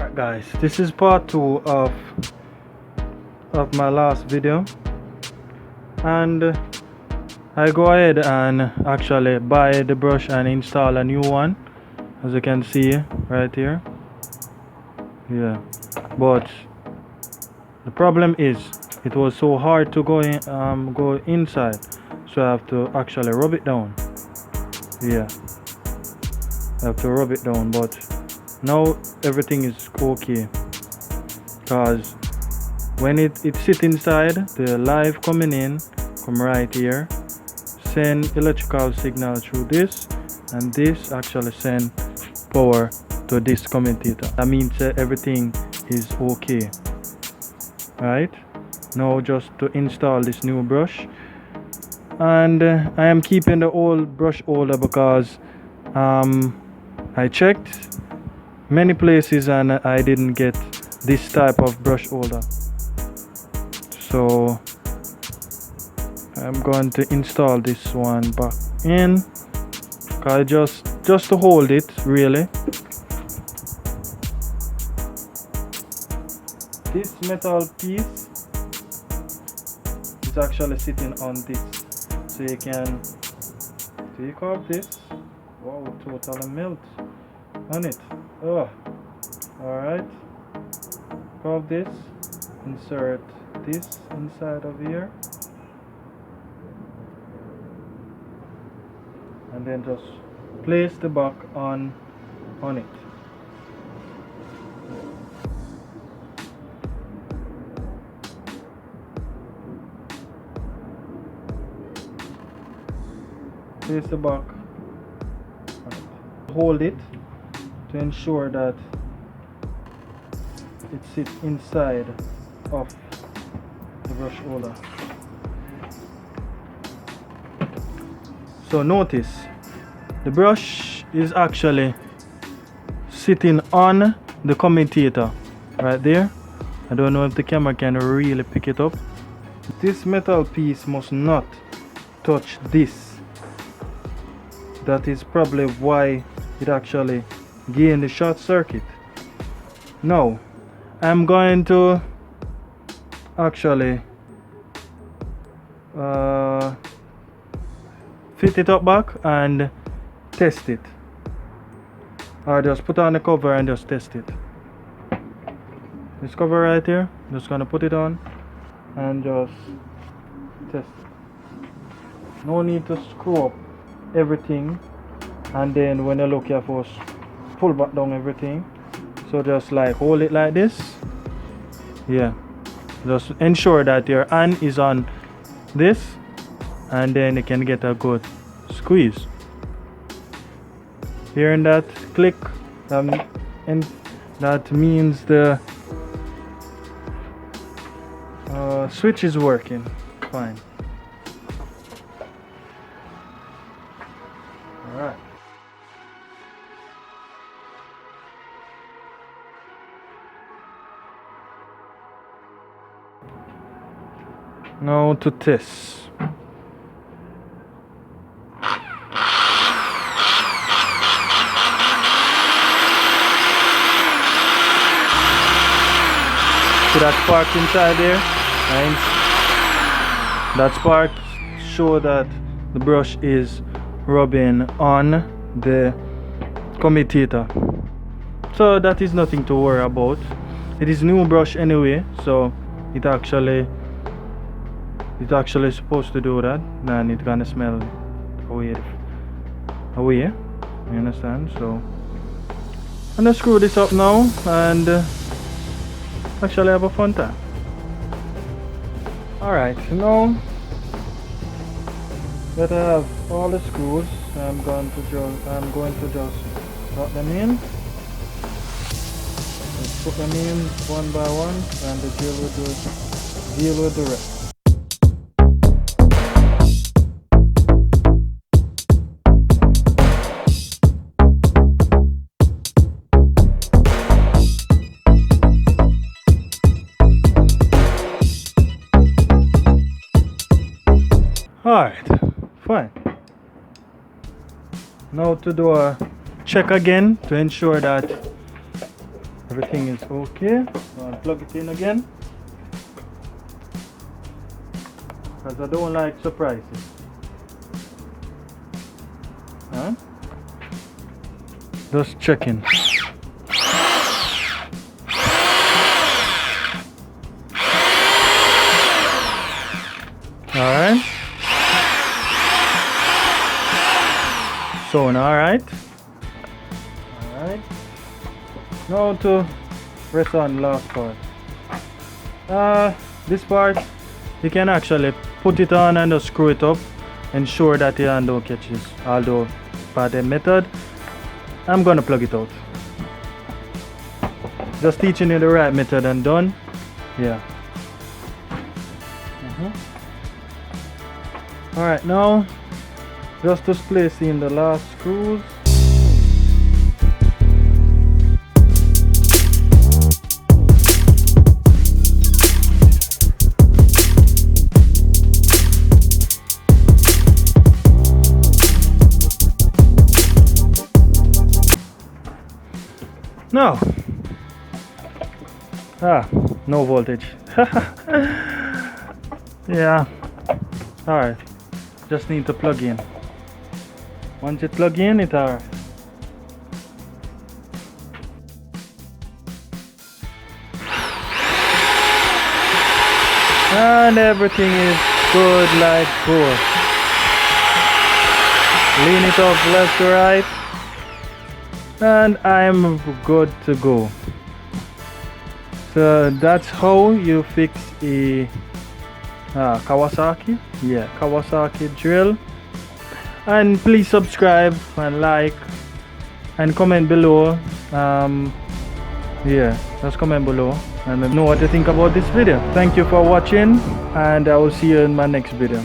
Alright guys, this is part 2 of my last video, and I go ahead and actually buy the brush and install a new one, as you can see right here. Yeah, but the problem is it was so hard to go inside, so I have to actually rub it down. Yeah, I have to rub it down, but now everything is okay, because when it sit inside, the live coming in come right here, send electrical signal through this, and this actually send power to this commutator. That means everything is okay. Right now, just to install this new brush, and I am keeping the old brush holder because I checked many places and I didn't get this type of brush holder, so I'm going to install this one back in, cause just to hold it really. This metal piece is actually sitting on this, so you can take off this. Wow, totally melt on it. Oh, alright. Off this, insert this inside of here, and then just place the back on it. Place the back, hold it to ensure that it sits inside of the brush holder. So notice the brush is actually sitting on the commutator right there. I don't know if the camera can really pick it up. This metal piece must not touch this. That is probably why it actually gained the short circuit. Now I'm going to actually fit it up back and test it, or just put on the cover and just test it. This cover right here, just gonna put it on and just test it. No need to screw up everything, and then when you look, you have to pull back down everything. So just like hold it like this. Yeah, just ensure that your hand is on this, and then you can get a good squeeze. Hearing that click, and that means the switch is working fine. Alright. Now to test. See that spark inside there? Nice. That spark shows that the brush is rubbing on the commutator. So that is nothing to worry about. It is new brush anyway, so it actually supposed to do that, and it's gonna smell away, you understand? So I'm gonna screw this up now and actually have a fun time. Alright, now that I have all the screws, I'm going to just drop them in. Just put them in one by one, and deal with the rest. Alright, fine. Now to do a check again to ensure that Everything is okay. So I'll plug it in again, because I don't like surprises. Huh? Just checking. Alright. So, alright. Alright. Now to press on the last part. This part, you can actually put it on and just screw it up. Ensure that your hand don't catches. Although, by the method, I'm gonna plug it out. Just teaching you the right method and done. Yeah. Alright, now just place in the last screws. No. No voltage. Yeah. Alright. Just need to plug in. Once you plug in, it alright. And everything is good like gold. Lean it off left to right. And I'm good to go. So that's how you fix a Kawasaki. Yeah, Kawasaki drill. And please subscribe and like and comment below. Yeah, just comment below and let me know what you think about this video. Thank you for watching, and I will see you in my next video.